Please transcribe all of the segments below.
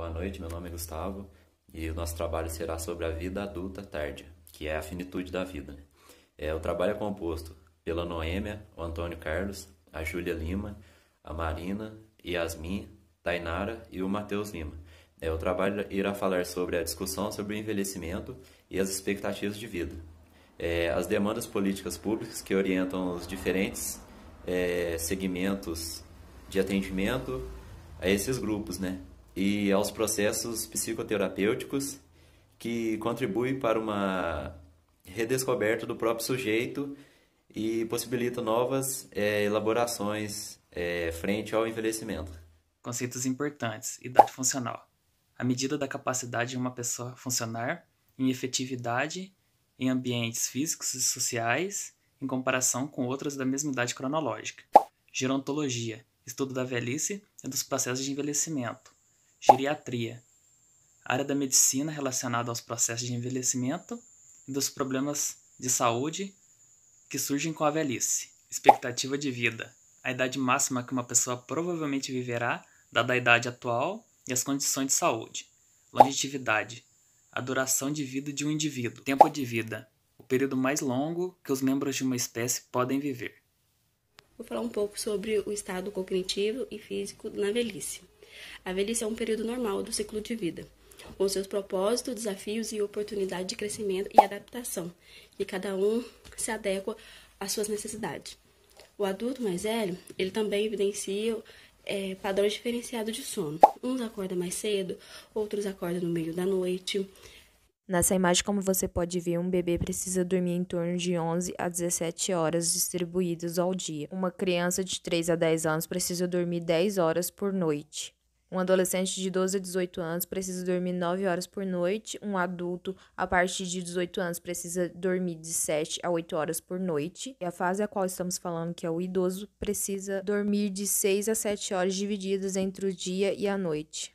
boa noite. Meu nome é Gustavo e o nosso trabalho será sobre a vida adulta tardia, que é a finitude da vida, né? O trabalho é composto pela Noêmia, o Antônio Carlos, a Júlia Lima, a Marina, Yasmin, Tainara e o Matheus Lima. O trabalho irá falar sobre a discussão sobre o envelhecimento e as expectativas de vida. As demandas políticas públicas que orientam os diferentes segmentos de atendimento a esses grupos, né? E aos processos psicoterapêuticos que contribuem para uma redescoberta do próprio sujeito e possibilitam novas elaborações frente ao envelhecimento. Conceitos importantes: idade funcional, a medida da capacidade de uma pessoa funcionar em efetividade em ambientes físicos e sociais em comparação com outras da mesma idade cronológica. Gerontologia, estudo da velhice e dos processos de envelhecimento. Geriatria, área da medicina relacionada aos processos de envelhecimento e dos problemas de saúde que surgem com a velhice. Expectativa de vida, a idade máxima que uma pessoa provavelmente viverá, dada a idade atual e as condições de saúde. Longevidade, a duração de vida de um indivíduo. Tempo de vida, o período mais longo que os membros de uma espécie podem viver. Vou falar um pouco sobre o estado cognitivo e físico na velhice. A velhice é um período normal do ciclo de vida, com seus propósitos, desafios e oportunidade de crescimento e adaptação, e cada um se adequa às suas necessidades. O adulto mais velho, ele também evidencia padrões diferenciados de sono. Uns acordam mais cedo, outros acordam no meio da noite. Nessa imagem, como você pode ver, um bebê precisa dormir em torno de 11 a 17 horas distribuídas ao dia. Uma criança de 3 a 10 anos precisa dormir 10 horas por noite. Um adolescente de 12 a 18 anos precisa dormir 9 horas por noite. Um adulto a partir de 18 anos precisa dormir de 7 a 8 horas por noite. E a fase a qual estamos falando, que é o idoso, precisa dormir de 6 a 7 horas divididas entre o dia e a noite.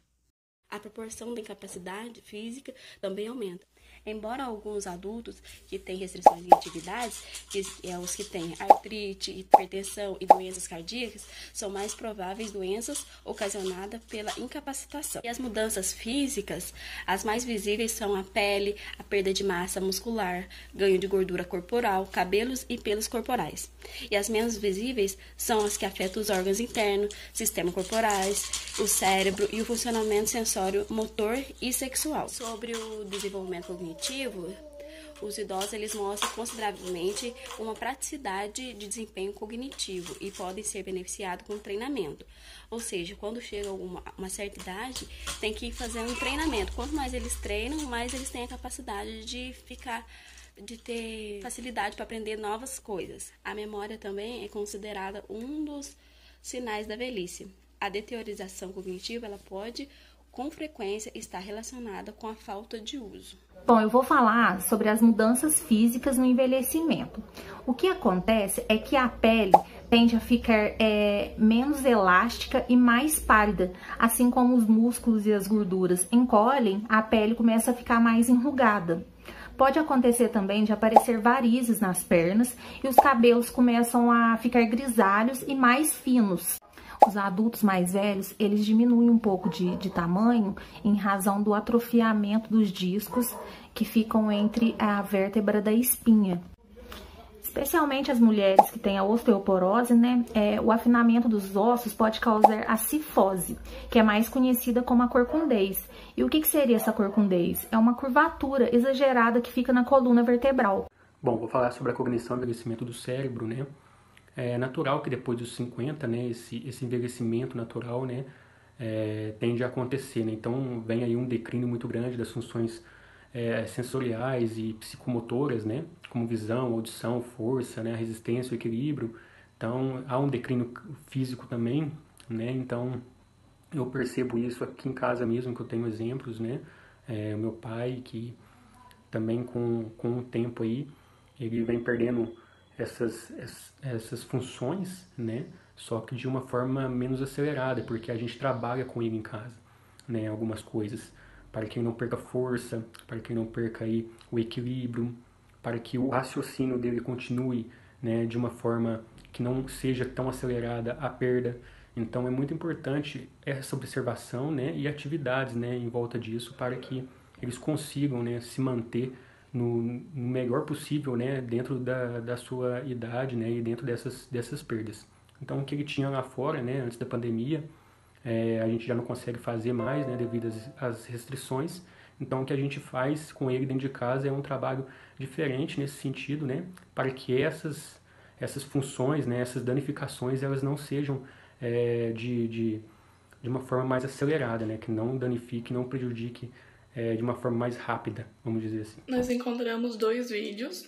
A proporção da incapacidade física também aumenta. Embora alguns adultos que têm restrições em atividades, que é os que têm artrite, hipertensão e doenças cardíacas, são mais prováveis doenças ocasionadas pela incapacitação. E as mudanças físicas, as mais visíveis são a pele, a perda de massa muscular, ganho de gordura corporal, cabelos e pelos corporais. E as menos visíveis são as que afetam os órgãos internos, sistemas corporais, o cérebro e o funcionamento sensório, motor e sexual. Sobre o desenvolvimento cognitivo, os idosos eles mostram consideravelmente uma praticidade de desempenho cognitivo e podem ser beneficiados com treinamento. Ou seja, quando chega uma certa idade, tem que fazer um treinamento. Quanto mais eles treinam, mais eles têm a capacidade de ter facilidade para aprender novas coisas. A memória também é considerada um dos sinais da velhice. A deteriorização cognitiva ela pode, com frequência, estar relacionada com a falta de uso. Bom, eu vou falar sobre as mudanças físicas no envelhecimento. O que acontece é que a pele tende a ficar menos elástica e mais pálida, assim como os músculos e as gorduras encolhem, a pele começa a ficar mais enrugada. Pode acontecer também de aparecer varizes nas pernas e os cabelos começam a ficar grisalhos e mais finos. Os adultos mais velhos, eles diminuem um pouco de tamanho em razão do atrofiamento dos discos que ficam entre a vértebra da espinha. Especialmente as mulheres que têm a osteoporose, né? O afinamento dos ossos pode causar a cifose, que é mais conhecida como a corcundez. E o que seria essa corcundez? É uma curvatura exagerada que fica na coluna vertebral. Bom, vou falar sobre a cognição e envelhecimento do cérebro, né? É natural que depois dos 50, né, esse envelhecimento natural, né, tende a acontecer, né? Então vem aí um declínio muito grande das funções sensoriais e psicomotoras, né, como visão, audição, força, né, resistência, o equilíbrio. Então há um declínio físico também, né? Então eu percebo isso aqui em casa mesmo, que eu tenho exemplos, né? O meu pai, que também com o tempo aí, ele vem perdendo essas funções, né? Só que de uma forma menos acelerada, porque a gente trabalha com ele em casa, né? Algumas coisas, para que ele não perca força, para que ele não perca aí o equilíbrio, para que o raciocínio dele continue, né? De uma forma que não seja tão acelerada a perda Então é muito importante essa observação, né, e atividades, né, em volta disso para que eles consigam, né, se manter no melhor possível, né, dentro da sua idade, né, e dentro dessas perdas. Então o que ele tinha lá fora, né, antes da pandemia, a gente já não consegue fazer mais, né, devido às restrições. Então o que a gente faz com ele dentro de casa é um trabalho diferente nesse sentido, né, para que essas funções, né, essas danificações, elas não sejam de uma forma mais acelerada, né, que não danifique, não prejudique de uma forma mais rápida, vamos dizer assim. Nós encontramos 2 vídeos,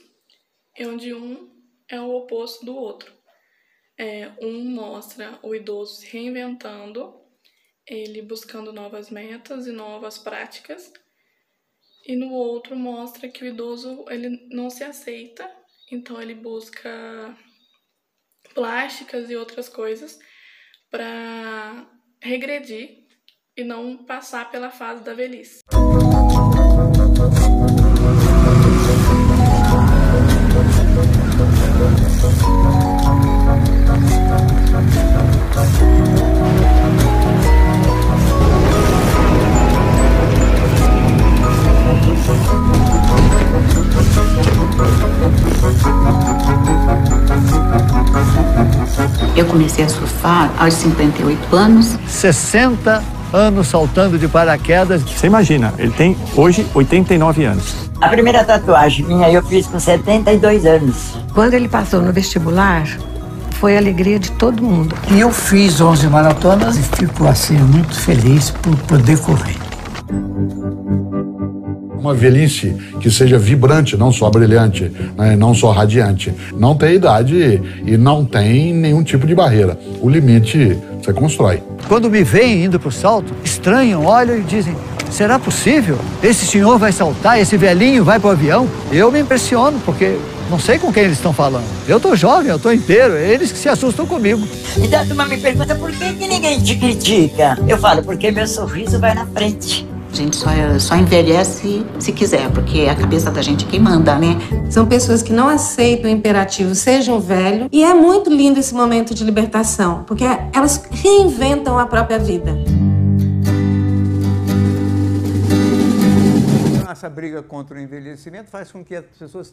onde um é o oposto do outro. Um mostra o idoso se reinventando, ele buscando novas metas e novas práticas, e no outro mostra que o idoso ele não se aceita, então ele busca plásticas e outras coisas para regredir e não passar pela fase da velhice. Eu comecei a surfar aos 58 anos. 60 anos saltando de paraquedas. Você imagina, ele tem hoje 89 anos. A primeira tatuagem minha eu fiz com 72 anos. Quando ele passou no vestibular, foi a alegria de todo mundo. E eu fiz 11 maratonas e fico assim muito feliz por poder correr. Uma velhice que seja vibrante, não só brilhante, né, não só radiante. Não tem idade e não tem nenhum tipo de barreira. O limite você constrói. Quando me veem indo para o salto, estranham, olham e dizem: será possível? Esse senhor vai saltar, esse velhinho vai para o avião? Eu me impressiono, porque não sei com quem eles estão falando. Eu estou jovem, eu estou inteiro, eles que se assustam comigo. Então a turma me pergunta por que ninguém te critica. Eu falo, porque meu sorriso vai na frente. A gente só envelhece se quiser, porque é a cabeça da gente quem manda, né? São pessoas que não aceitam o imperativo sejam velho. E é muito lindo esse momento de libertação, porque elas reinventam a própria vida. Essa briga contra o envelhecimento faz com que as pessoas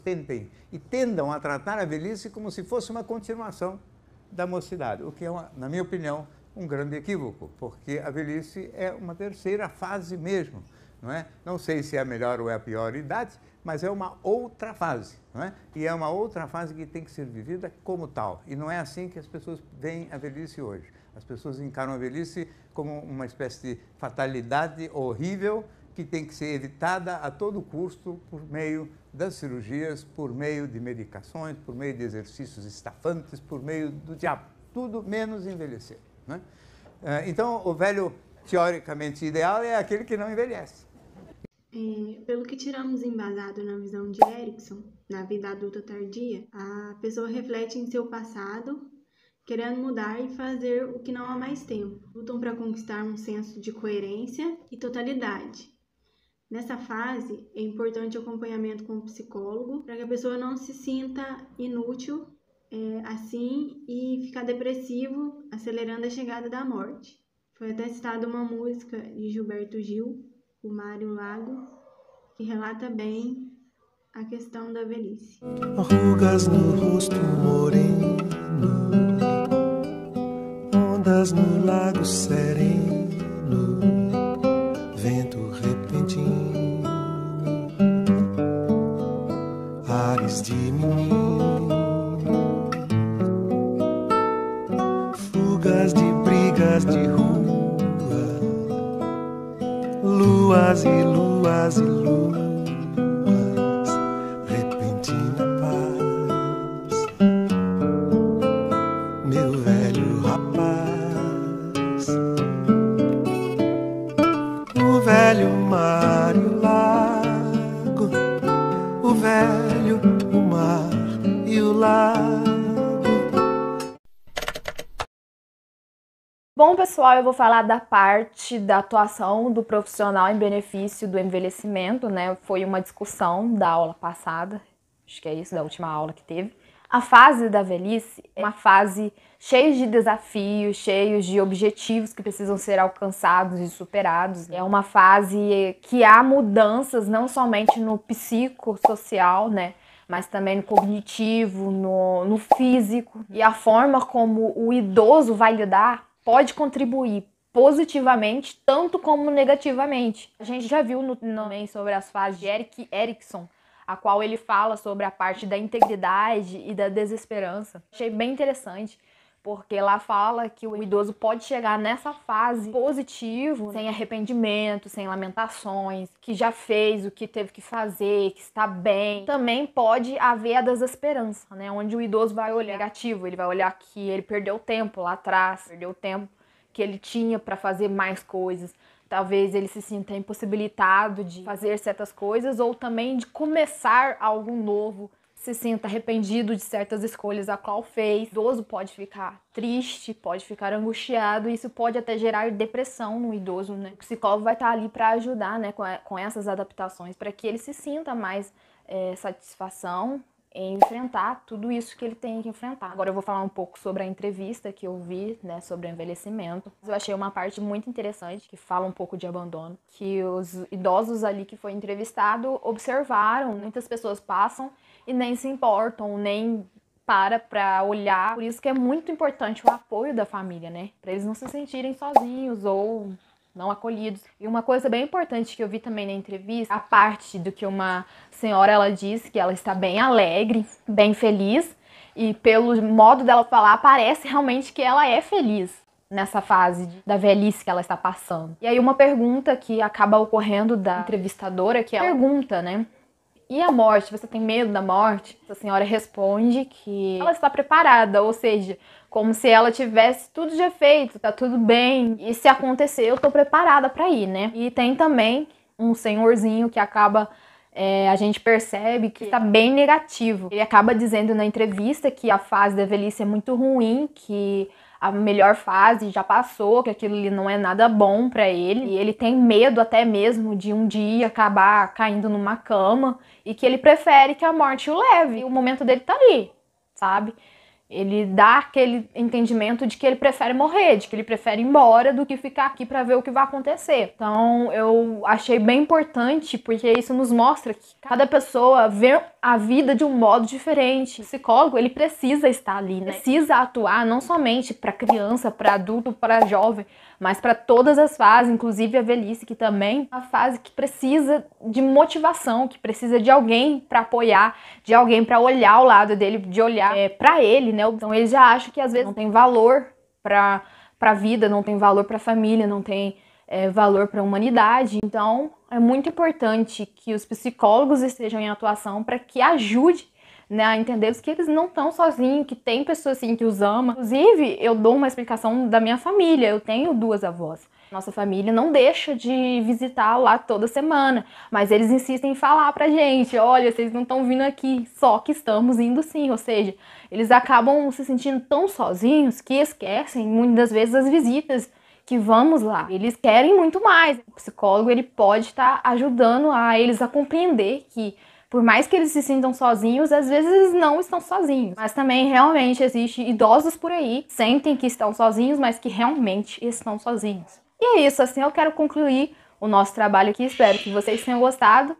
tendam a tratar a velhice como se fosse uma continuação da mocidade, o que é, na minha opinião, um grande equívoco, porque a velhice é uma terceira fase mesmo, não é? Não sei se é a melhor ou é a pior idade, mas é uma outra fase, não é? E é uma outra fase que tem que ser vivida como tal. E não é assim que as pessoas veem a velhice hoje. As pessoas encaram a velhice como uma espécie de fatalidade horrível que tem que ser evitada a todo custo por meio das cirurgias, por meio de medicações, por meio de exercícios estafantes, por meio do diabo. Tudo menos envelhecer. Né? Então, o velho, teoricamente ideal, é aquele que não envelhece. Pelo que tiramos embasado na visão de Erikson, na vida adulta tardia, a pessoa reflete em seu passado, querendo mudar e fazer o que não há mais tempo. Lutam para conquistar um senso de coerência e totalidade. Nessa fase, é importante o acompanhamento com o psicólogo, para que a pessoa não se sinta inútil assim e ficar depressivo, acelerando a chegada da morte. Foi até citada uma música de Gilberto Gil, O Mar e o Lago, que relata bem a questão da velhice. Rugas no rosto moreno, ondas no lago sereno, vento repentino, ares de menino, fugas de brigas de rua, luas e luas e luas, repentina paz, meu velho rapaz, o velho mar e o lago, o velho, o mar e o lago. Bom, pessoal, eu vou falar da parte da atuação do profissional em benefício do envelhecimento, né? Foi uma discussão da aula passada, acho que é isso, da última aula que teve, A fase da velhice é uma fase cheia de desafios, cheia de objetivos que precisam ser alcançados e superados. É uma fase que há mudanças não somente no psicossocial, né? Mas também no cognitivo, no físico. E a forma como o idoso vai lidar pode contribuir positivamente, tanto como negativamente. A gente já viu também sobre as fases de Erik Erikson, a qual ele fala sobre a parte da integridade e da desesperança. Achei bem interessante, porque lá fala que o idoso pode chegar nessa fase positivo, sem arrependimento, sem lamentações, que já fez o que teve que fazer, que está bem. Também pode haver a desesperança, né? Onde o idoso vai olhar negativo, ele vai olhar que ele perdeu tempo lá atrás, perdeu tempo que ele tinha para fazer mais coisas. Talvez ele se sinta impossibilitado de fazer certas coisas ou também de começar algo novo, se sinta arrependido de certas escolhas a qual fez. O idoso pode ficar triste, pode ficar angustiado, e isso pode até gerar depressão no idoso, né? O psicólogo vai estar ali para ajudar, né, com essas adaptações, para que ele se sinta mais satisfação em enfrentar tudo isso que ele tem que enfrentar. Agora eu vou falar um pouco sobre a entrevista que eu vi, né, sobre o envelhecimento. Eu achei uma parte muito interessante, que fala um pouco de abandono, que os idosos ali que foi entrevistado observaram, muitas pessoas passam e nem se importam, nem para olhar. Por isso que é muito importante o apoio da família, né, para eles não se sentirem sozinhos ou não acolhidos. E uma coisa bem importante que eu vi também na entrevista, a parte do que uma senhora, ela disse que ela está bem alegre, bem feliz, e pelo modo dela falar, parece realmente que ela é feliz nessa fase da velhice que ela está passando. E aí uma pergunta que acaba ocorrendo da entrevistadora, que ela pergunta, né? E a morte? Você tem medo da morte? A senhora responde que ela está preparada, ou seja, como se ela tivesse tudo já feito, tá tudo bem, e se acontecer eu tô preparada para ir, né? E tem também um senhorzinho que acaba, a gente percebe que tá bem negativo. Ele acaba dizendo na entrevista que a fase da velhice é muito ruim, que a melhor fase já passou, que aquilo ali não é nada bom para ele, e ele tem medo até mesmo de um dia acabar caindo numa cama, e que ele prefere que a morte o leve, e o momento dele tá ali, sabe? Ele dá aquele entendimento de que ele prefere morrer, de que ele prefere ir embora do que ficar aqui para ver o que vai acontecer. Então eu achei bem importante, porque isso nos mostra que cada pessoa vê a vida de um modo diferente. O psicólogo, ele precisa estar ali, né? Precisa atuar não somente para criança, para adulto, para jovem, mas para todas as fases, inclusive a velhice, que também é uma fase que precisa de motivação, que precisa de alguém para apoiar, de alguém para olhar ao lado dele, de olhar para ele, né? Então ele já acha que às vezes não tem valor para a vida, não tem valor para a família, não tem valor para a humanidade. Então é muito importante que os psicólogos estejam em atuação para que ajude, né, a entender que eles não estão sozinhos, que tem pessoas assim que os amam. Inclusive, eu dou uma explicação da minha família. Eu tenho 2 avós. Nossa família não deixa de visitar lá toda semana, mas eles insistem em falar pra gente, olha, vocês não estão vindo aqui, só que estamos indo sim. Ou seja, eles acabam se sentindo tão sozinhos que esquecem muitas das vezes as visitas que vamos lá. Eles querem muito mais. O psicólogo, ele pode estar ajudando a eles a compreender que por mais que eles se sintam sozinhos, às vezes eles não estão sozinhos. Mas também realmente existe idosos por aí que sentem que estão sozinhos, mas que realmente estão sozinhos. E é isso, assim eu quero concluir o nosso trabalho aqui. Espero que vocês tenham gostado.